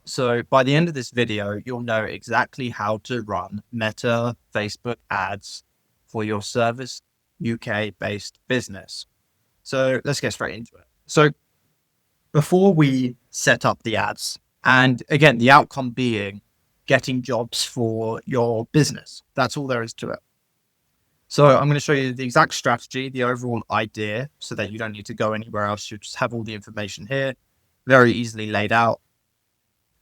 So by the end of this video, you'll know exactly how to run Meta Facebook ads for your service UK based business. So let's get straight into it. So before we set up the ads, and again, the outcome being getting jobs for your business. That's all there is to it. So I'm going to show you the exact strategy, the overall idea, so that you don't need to go anywhere else. You just have all the information here, very easily laid out,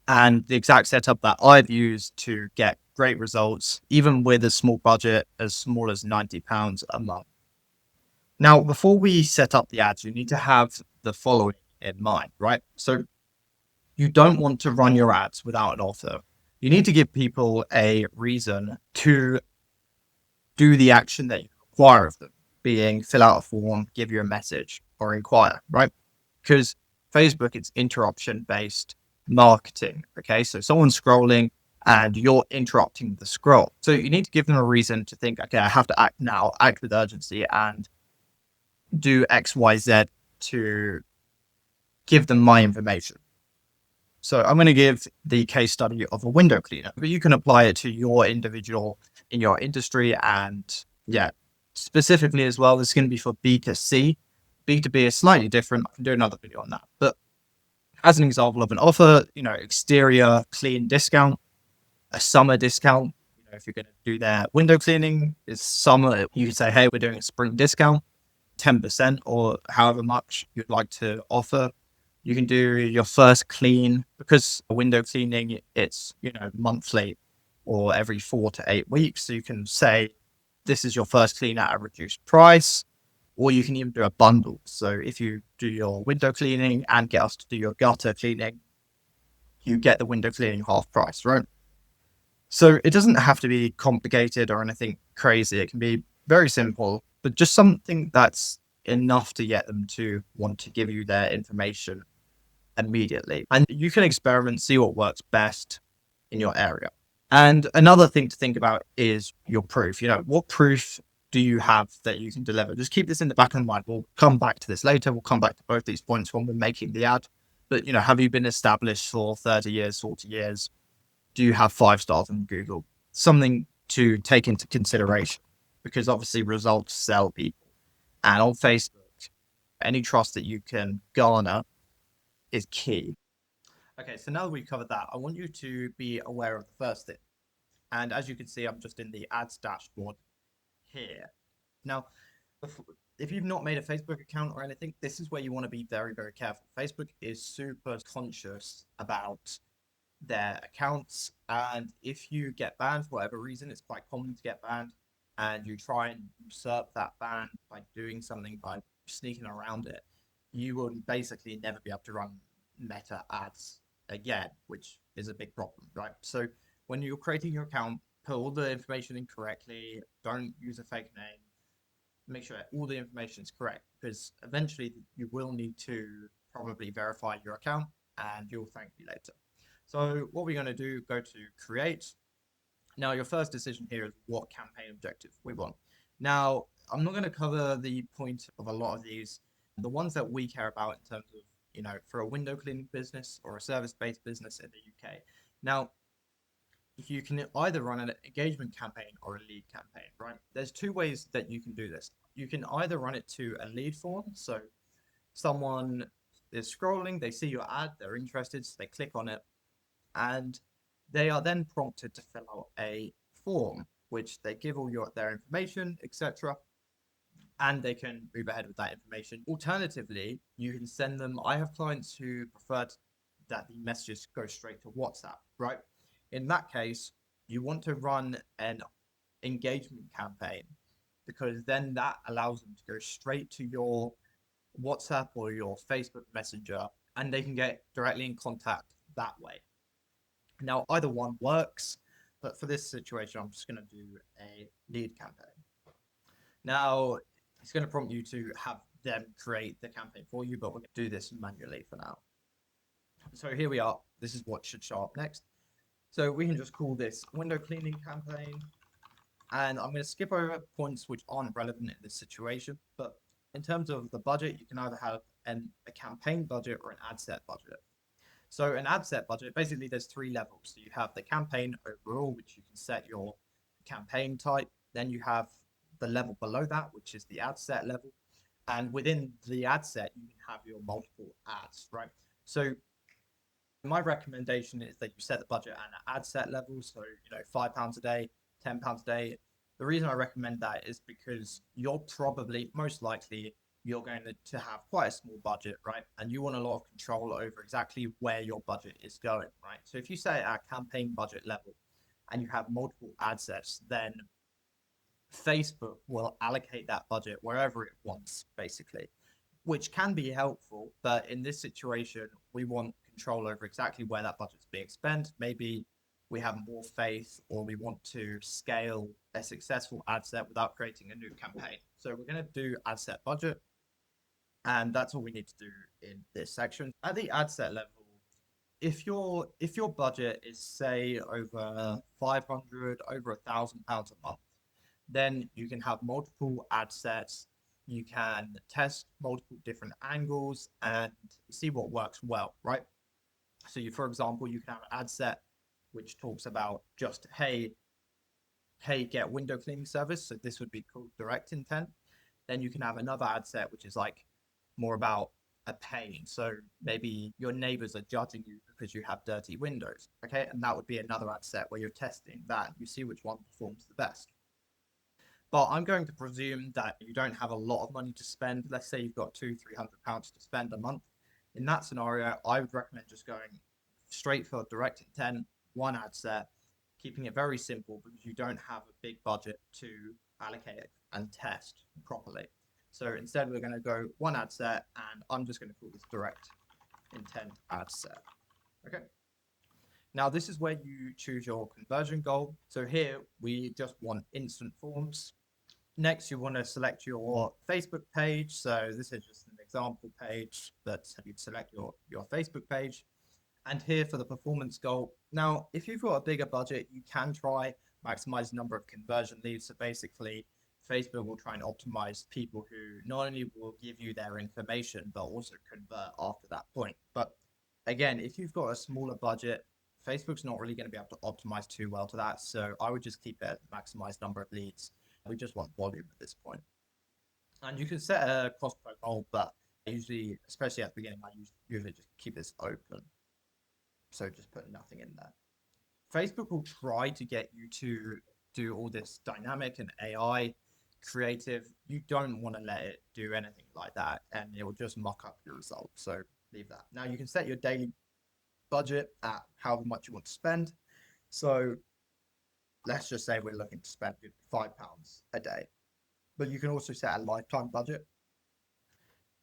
and the exact setup that I've used to get great results, even with a small budget as small as £90 a month. Now, before we set up the ads, you need to have the following in mind, right? So you don't want to run your ads without an offer. You need to give people a reason to do the action that you require of them, being fill out a form, give you a message, or inquire, right? Because Facebook, it's interruption based marketing. Okay. So someone's scrolling and you're interrupting the scroll. So you need to give them a reason to think, okay, I have to act now, act with urgency and do X, Y, Z to give them my information. So I'm going to give the case study of a window cleaner, but you can apply it to your individual in your industry. And yeah, specifically as well, this is going to be for B2C. B2B is slightly different. I can do another video on that. But as an example of an offer, exterior clean discount, a summer discount. If you're going to do their window cleaning, it's summer. You can say, hey, we're doing a spring discount, 10% or however much you'd like to offer. You can do your first clean because window cleaning, it's, monthly or every 4 to 8 weeks. So you can say, this is your first clean at a reduced price, or you can even do a bundle. So if you do your window cleaning and get us to do your gutter cleaning, you get the window cleaning half price, right? So it doesn't have to be complicated or anything crazy. It can be very simple, but just something that's enough to get them to want to give you their information immediately. And you can experiment, see what works best in your area. And another thing to think about is your proof. What proof do you have that you can deliver? Just keep this in the back of mind. We'll come back to this later. We'll come back to both these points when we're making the ad. But, have you been established for 30 years, 40 years? Do you have 5 stars on Google? Something to take into consideration because obviously results sell people. And on Facebook, any trust that you can garner is key. Okay, so now that we've covered that, I want you to be aware of the first thing. And as you can see, I'm just in the ads dashboard here. Now, if you've not made a Facebook account or anything, this is where you want to be very, very careful. Facebook is super conscious about their accounts. And if you get banned for whatever reason, it's quite common to get banned. And you try and usurp that ban by doing something, by sneaking around it, you will basically never be able to run Meta ads again, which is a big problem, right? So when you're creating your account, put all the information in correctly, don't use a fake name, make sure all the information is correct because eventually you will need to probably verify your account and you'll thank me later. So what we're going to do, go to create. Now your first decision here is what campaign objective we want. Now, I'm not going to cover the point of a lot of these. The ones that we care about in terms of, for a window cleaning business or a service-based business in the UK. Now, you can either run an engagement campaign or a lead campaign, right? There's 2 ways that you can do this. You can either run it to a lead form. So someone is scrolling, they see your ad, they're interested, so they click on it, and they are then prompted to fill out a form, which they give all their information, etc., and they can move ahead with that information. Alternatively, you can send them. I have clients who prefer that the messages go straight to WhatsApp, right? In that case, you want to run an engagement campaign because then that allows them to go straight to your WhatsApp or your Facebook Messenger and they can get directly in contact that way. Now, either one works, but for this situation, I'm just going to do a lead campaign. Now, it's going to prompt you to have them create the campaign for you, but we're going to do this manually for now. So here we are. This is what should show up next. So we can just call this window cleaning campaign. And I'm going to skip over points which aren't relevant in this situation. But in terms of the budget, you can either have a campaign budget or an ad set budget. So an ad set budget, basically there's three levels. So you have the campaign overall, which you can set your campaign type. Then you have the level below that, which is the ad set level. And within the ad set, you can have your multiple ads, right? So my recommendation is that you set the budget at an ad set level. So, £5 a day, £10 a day. The reason I recommend that is because you're probably, most likely, you're going to have quite a small budget, right? And you want a lot of control over exactly where your budget is going, right? So if you say at a campaign budget level and you have multiple ad sets, then Facebook will allocate that budget wherever it wants, basically, which can be helpful. But in this situation, we want control over exactly where that budget's being spent. Maybe we have more faith or we want to scale a successful ad set without creating a new campaign. So we're going to do ad set budget. And that's all we need to do in this section. At the ad set level, if your budget is say over 500, over £1,000 a month, then you can have multiple ad sets. You can test multiple different angles and see what works well, right? So you, for example, you can have an ad set which talks about just, hey, get window cleaning service. So this would be called direct intent. Then you can have another ad set which is like more about a pain. So maybe your neighbors are judging you because you have dirty windows. Okay. And that would be another ad set where you're testing that. You see which one performs the best. But I'm going to presume that you don't have a lot of money to spend. Let's say you've got £200-300 to spend a month. In that scenario, I would recommend just going straight for direct intent, one ad set, keeping it very simple because you don't have a big budget to allocate it and test properly. So instead, we're going to go one ad set, and I'm just going to call this direct intent ad set. Okay. Now, this is where you choose your conversion goal. So here we just want instant forms. Next, you want to select your Facebook page. So this is just an example page, but you'd select your Facebook page. And here for the performance goal. Now, if you've got a bigger budget, you can try maximize the number of conversion leads. So basically, Facebook will try and optimize people who not only will give you their information, but also convert after that point. But again, if you've got a smaller budget, Facebook's not really going to be able to optimize too well to that. So I would just keep it maximize number of leads. We just want volume at this point. And you can set a cost per goal, but usually, especially at the beginning, I usually just keep this open. So just put nothing in there. Facebook will try to get you to do all this dynamic and AI creative. You don't want to let it do anything like that, and it will just muck up your results. So leave that. Now you can set your daily budget at however much you want to spend. So let's just say we're looking to spend £5 a day, but you can also set a lifetime budget.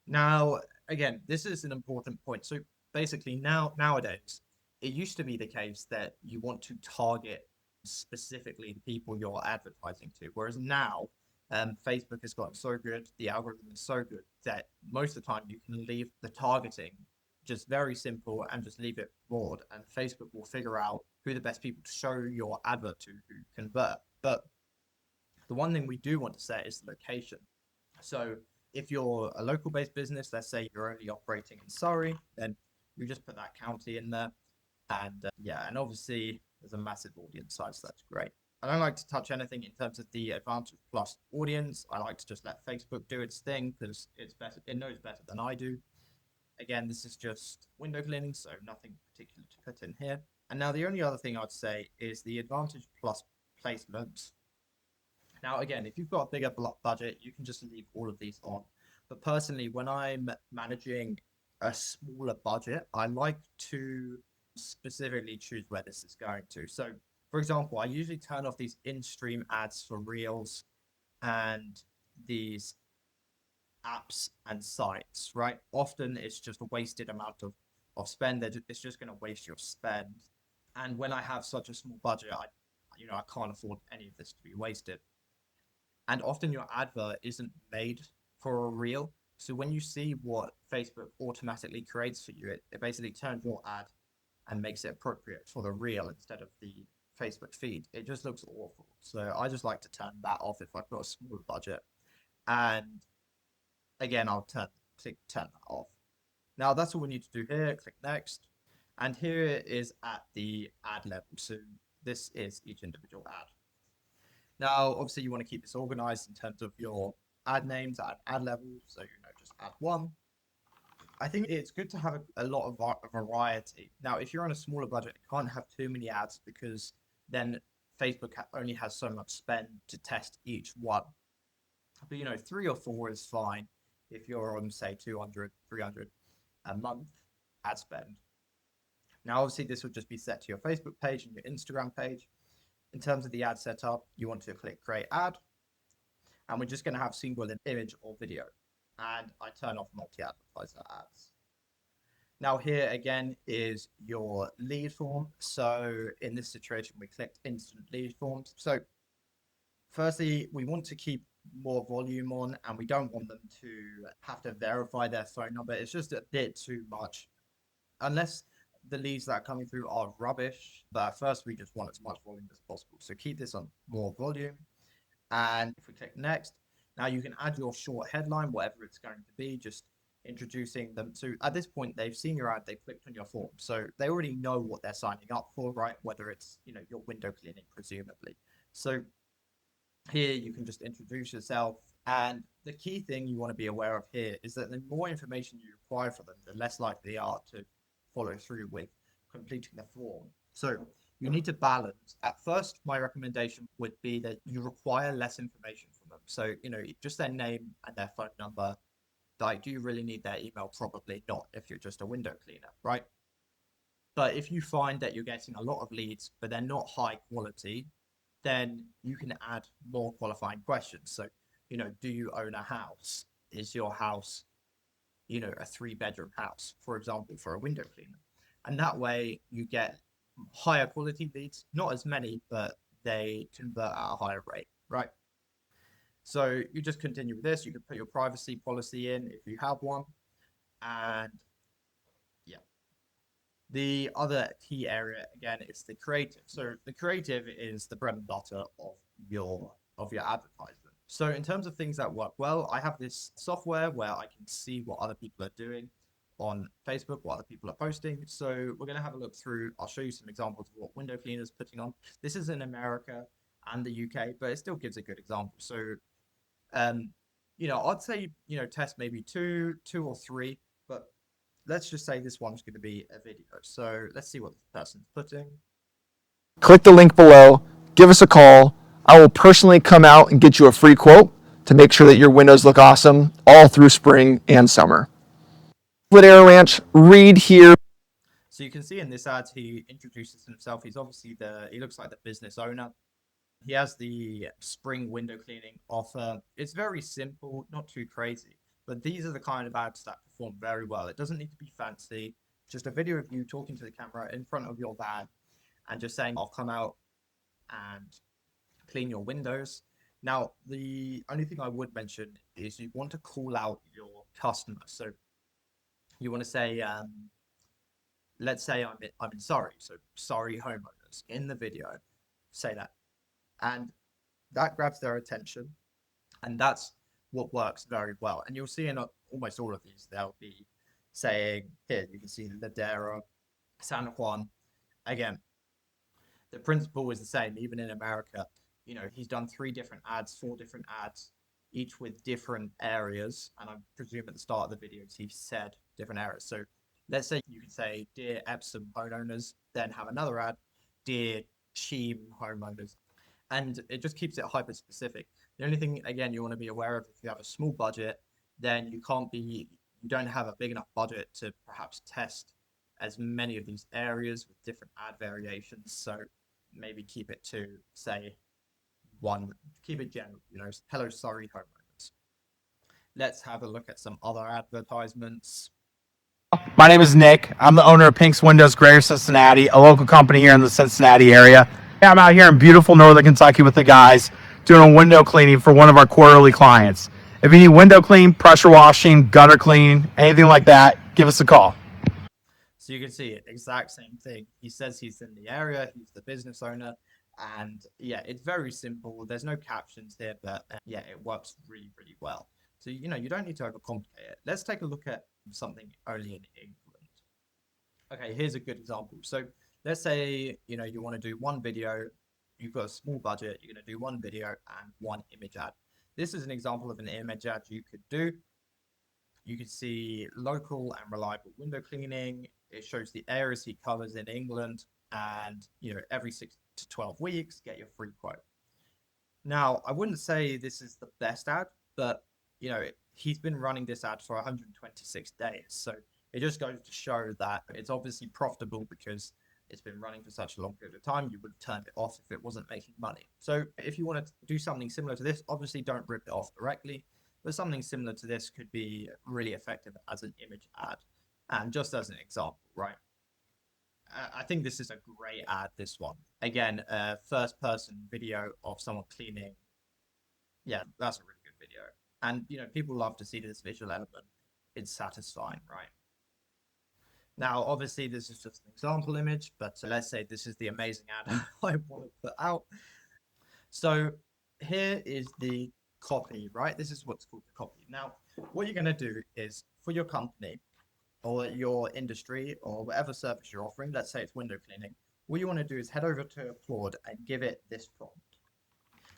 Now, again, this is an important point. So basically nowadays, it used to be the case that you want to target specifically the people you're advertising to, whereas now Facebook has gotten so good, the algorithm is so good that most of the time you can leave the targeting just very simple and just leave it broad, and Facebook will figure out who the best people to show your advert to who convert. But the one thing we do want to set is the location. So if you're a local based business, let's say you're only operating in Surrey, then you just put that county in there. And yeah, and obviously there's a massive audience size, so that's great. I don't like to touch anything in terms of the Advantage Plus audience. I like to just let Facebook do its thing because it's better. It knows better than I do. Again, this is just window cleaning, so nothing particular to put in here. And now the only other thing I'd say is the Advantage Plus placements. Now, again, if you've got a bigger budget, you can just leave all of these on. But personally, when I'm managing a smaller budget, I like to specifically choose where this is going to. So, for example, I usually turn off these in-stream ads for Reels and these apps and sites, right? Often it's just a wasted amount of spend. It's just going to waste your spend. And when I have such a small budget, I can't afford any of this to be wasted. And often your advert isn't made for a reel. So when you see what Facebook automatically creates for you, it basically turns your ad and makes it appropriate for the reel instead of the Facebook feed. It just looks awful. So I just like to turn that off if I've got a small budget. And again, click turn that off. Now that's all we need to do here. Click next. And here it is at the ad level. So this is each individual ad. Now, obviously, you want to keep this organized in terms of your ad names at ad level. So, just ad one. I think it's good to have a lot of variety. Now, if you're on a smaller budget, you can't have too many ads because then Facebook only has so much spend to test each one. But, 3 or 4 is fine if you're on, say, 200, 300 a month ad spend. Now, obviously, this would just be set to your Facebook page and your Instagram page. In terms of the ad setup, you want to click create ad, and we're just going to have single image or video. And I turn off multi-advertiser ads. Now here again is your lead form. So in this situation, we clicked instant lead forms. So firstly, we want to keep more volume on, and we don't want them to have to verify their phone number. It's just a bit too much. Unless the leads that are coming through are rubbish, but at first we just want as much volume as possible. So keep this on more volume. And if we click next, now you can add your short headline, whatever it's going to be, just introducing them to, at this point, they've seen your ad, they've clicked on your form. So they already know what they're signing up for, right? Whether it's, your window cleaning, presumably. So here you can just introduce yourself. And the key thing you want to be aware of here is that the more information you require for them, the less likely they are to follow through with completing the form. So you need to balance. At first, my recommendation would be that you require less information from them. So, just their name and their phone number. Like, do you really need their email? Probably not if you're just a window cleaner, right? But if you find that you're getting a lot of leads, but they're not high quality, then you can add more qualifying questions. So, do you own a house? Is your house, a 3-bedroom house, for example, for a window cleaner? And that way you get higher quality leads, not as many, but they convert at a higher rate, right? So you just continue with this. You can put your privacy policy in if you have one. And yeah, the other key area again is the creative. So the creative is the bread and butter of your advertisement. So in terms of things that work well, I have this software where I can see what other people are doing on Facebook, what other people are posting. So we're going to have a look through. I'll show you some examples of what window cleaners putting on. This is in America and the UK, but it still gives a good example. So um, I'd say, test maybe two or three, but let's just say this one's going to be a video. So let's see what this person's putting. Click the link below, give us a call. I will personally come out and get you a free quote to make sure that your windows look awesome all through spring and summer. Split Air Ranch, read here. So you can see in this ad, he introduces himself. He looks like the business owner. He has the spring window cleaning offer. It's very simple, not too crazy, but these are the kind of ads that perform very well. It doesn't need to be fancy. Just a video of you talking to the camera in front of your van and just saying, I'll come out and clean your windows. Now, the only thing I would mention is you want to call out your customer. So you want to say, let's say I'm in Surrey, so Surrey homeowners in the video, say that, and that grabs their attention, and that's what works very well. And you'll see in almost all of these, they'll be saying, here you can see Ladera, San Juan. Again, the principle is the same, even in America. He's done 3 different ads, 4 different ads, each with different areas. And I presume at the start of the videos, he said different areas. So let's say you could say, Dear Epsom homeowners, then have another ad, Dear Cheam homeowners. And it just keeps it hyper specific. The only thing, again, you want to be aware of, if you have a small budget, then you don't have a big enough budget to perhaps test as many of these areas with different ad variations. So maybe keep it to, say, keep it general, hello, sorry, homeowners. Let's have a look at some other advertisements. My name is Nick. I'm the owner of Pink's Windows Greater Cincinnati, a local company here in the Cincinnati area. I'm out here in beautiful northern Kentucky with the guys doing a window cleaning for one of our quarterly clients. If you need window clean, pressure washing, gutter clean, anything like that, give us a call. So you can see it, exact same thing. He says he's in the area, he's the business owner, and yeah, it's very simple. There's no captions here, but yeah, it works really, really well. So, you don't need to overcomplicate it. Let's take a look at something only in England. Okay, here's a good example. So let's say, you want to do one video, you've got a small budget, you're going to do one video and one image ad. This is an example of an image ad you could do. You can see local and reliable window cleaning. It shows the areas he covers in England, and every 6 to 12 weeks, get your free quote. Now, I wouldn't say this is the best ad, but he's been running this ad for 126 days. So it just goes to show that it's obviously profitable because it's been running for such a long period of time. You would have turned it off if it wasn't making money. So if you want to do something similar to this, obviously don't rip it off directly, but something similar to this could be really effective as an image ad. And just as an example, right? I think this is a great ad, this one. Again, first person video of someone cleaning. Yeah, that's a really good video. And, people love to see this visual element. It's satisfying, right? Now, obviously, this is just an example image, but let's say this is the amazing ad I want to put out. So here is the copy, right? This is what's called the copy. Now, what you're going to do is for your company or your industry or whatever service you're offering, let's say it's window cleaning, what you want to do is head over to Claude and give it this prompt.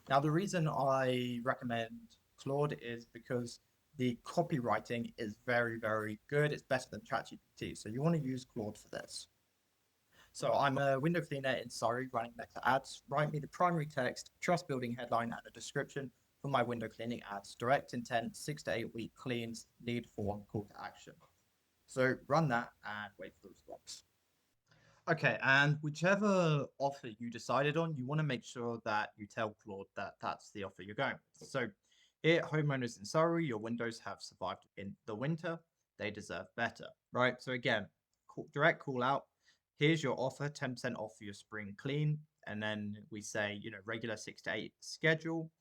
Now, the reason I recommend Claude is because the copywriting is very, very good. It's better than ChatGPT. So you want to use Claude for this. So I'm a window cleaner in Surrey running Meta ads. Write me the primary text, trust building headline, and a description for my window cleaning ads. Direct intent, 6 to 8 week cleans, lead form, call to action. So run that and wait for the response. Okay, and whichever offer you decided on, you want to make sure that you tell Claude that that's the offer you're going with. So, here, homeowners in Surrey, your windows have survived in the winter. They deserve better, right? So, again, direct call out. Here's your offer 10% off your spring clean. And then we say, regular 6 to 8 schedule.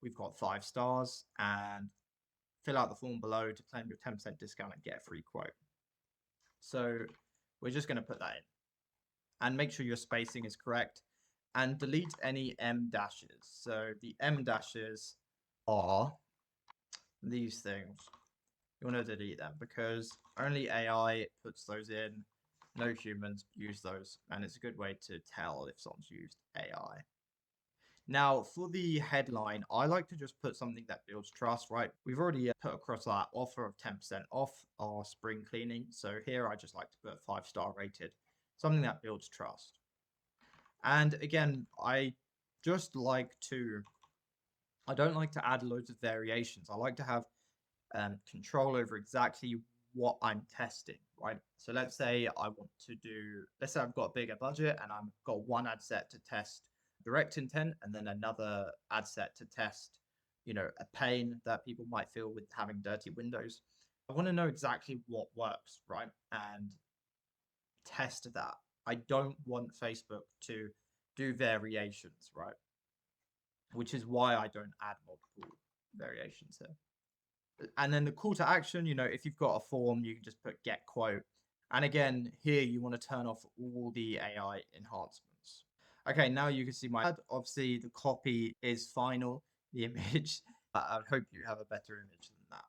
We've got 5 stars and fill out the form below to claim your 10% discount and get a free quote. So, we're just going to put that in and make sure your spacing is correct and delete any M dashes. So the M dashes are these things. You want to delete them because only AI puts those in. No humans use those, and it's a good way to tell if someone's used AI. Now, for the headline, I like to just put something that builds trust, right? We've already put across our offer of 10% off our spring cleaning. So here I just like to put 5-star rated, something that builds trust. And again, I don't like to add loads of variations. I like to have control over exactly what I'm testing, right? So let's say I've got a bigger budget and I've got one ad set to test direct intent and then another ad set to test, a pain that people might feel with having dirty windows. I want to know exactly what works, right? And test that. I don't want Facebook to do variations, right? Which is why I don't add multiple variations here. And then the call to action, if you've got a form, you can just put get quote. And again, here you want to turn off all the AI enhancements. Okay, now you can see my ad. Obviously, the copy is final, the image. I hope you have a better image than that.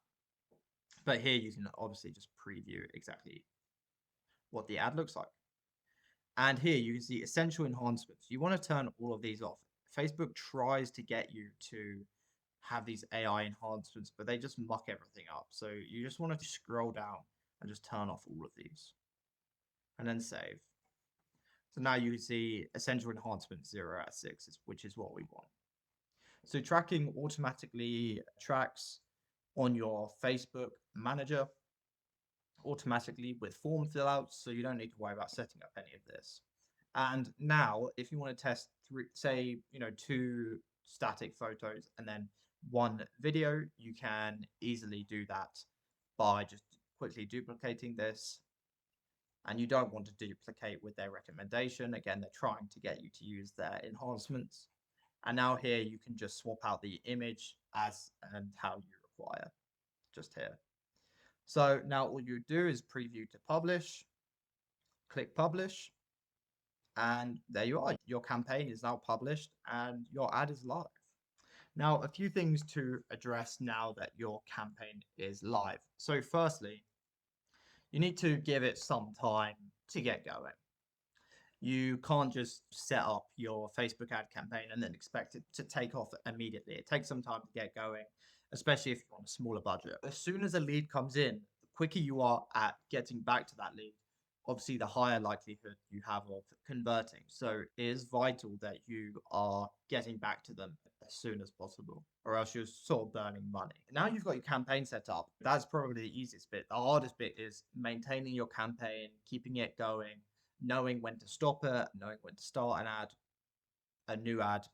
But here you can obviously just preview exactly what the ad looks like. And here you can see essential enhancements. You want to turn all of these off. Facebook tries to get you to have these AI enhancements, but they just muck everything up. So you just want to scroll down and just turn off all of these and then save. So now you can see essential enhancement 0 out of 6, which is what we want. So tracking automatically tracks on your Facebook manager automatically with form fill outs, so you don't need to worry about setting up any of this. And now, if you want to test say, 2 static photos and then 1 video, you can easily do that by just quickly duplicating this. And you don't want to duplicate with their recommendation. Again, they're trying to get you to use their enhancements. And now here you can just swap out the image as and how you require, just here. So now all you do is preview to publish, click publish, and there you are. Your campaign is now published and your ad is live. Now, a few things to address now that your campaign is live. So firstly, you need to give it some time to get going. You can't just set up your Facebook ad campaign and then expect it to take off immediately. It takes some time to get going, especially if you're on a smaller budget. As soon as a lead comes in, the quicker you are at getting back to that lead, obviously the higher likelihood you have of converting. So it is vital that you are getting back to them as soon as possible, or else you're sort of burning money. Now you've got your campaign set up. That's probably the easiest bit. The hardest bit is maintaining your campaign, keeping it going, knowing when to stop it, knowing when to start an ad, a new ad,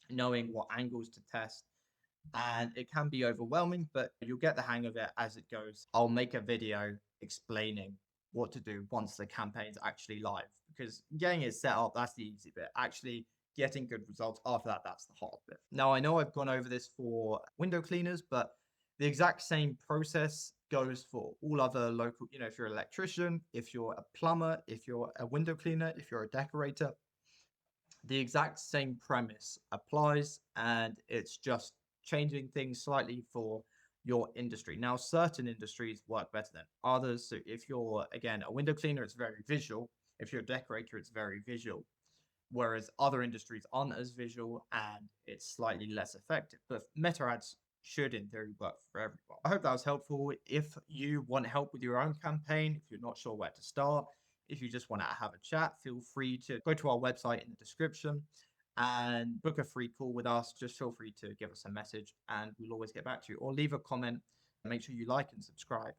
knowing what angles to test. And it can be overwhelming, but you'll get the hang of it as it goes. I'll make a video explaining what to do once the campaign's actually live, because getting it set up, that's the easy bit. Actually getting good results after that, that's the hard bit. Now, I know I've gone over this for window cleaners, but the exact same process goes for all other local, if you're an electrician, if you're a plumber, if you're a window cleaner, if you're a decorator, the exact same premise applies, and it's just changing things slightly for your industry. Now, certain industries work better than others. So if you're, again, a window cleaner, it's very visual. If you're a decorator, it's very visual. Whereas other industries aren't as visual and it's slightly less effective. But meta ads should, in theory, work for everyone. I hope that was helpful. If you want help with your own campaign, if you're not sure where to start, if you just want to have a chat, feel free to go to our website in the description and book a free call with us. Just feel free to give us a message and we'll always get back to you, or leave a comment. Make sure you like and subscribe.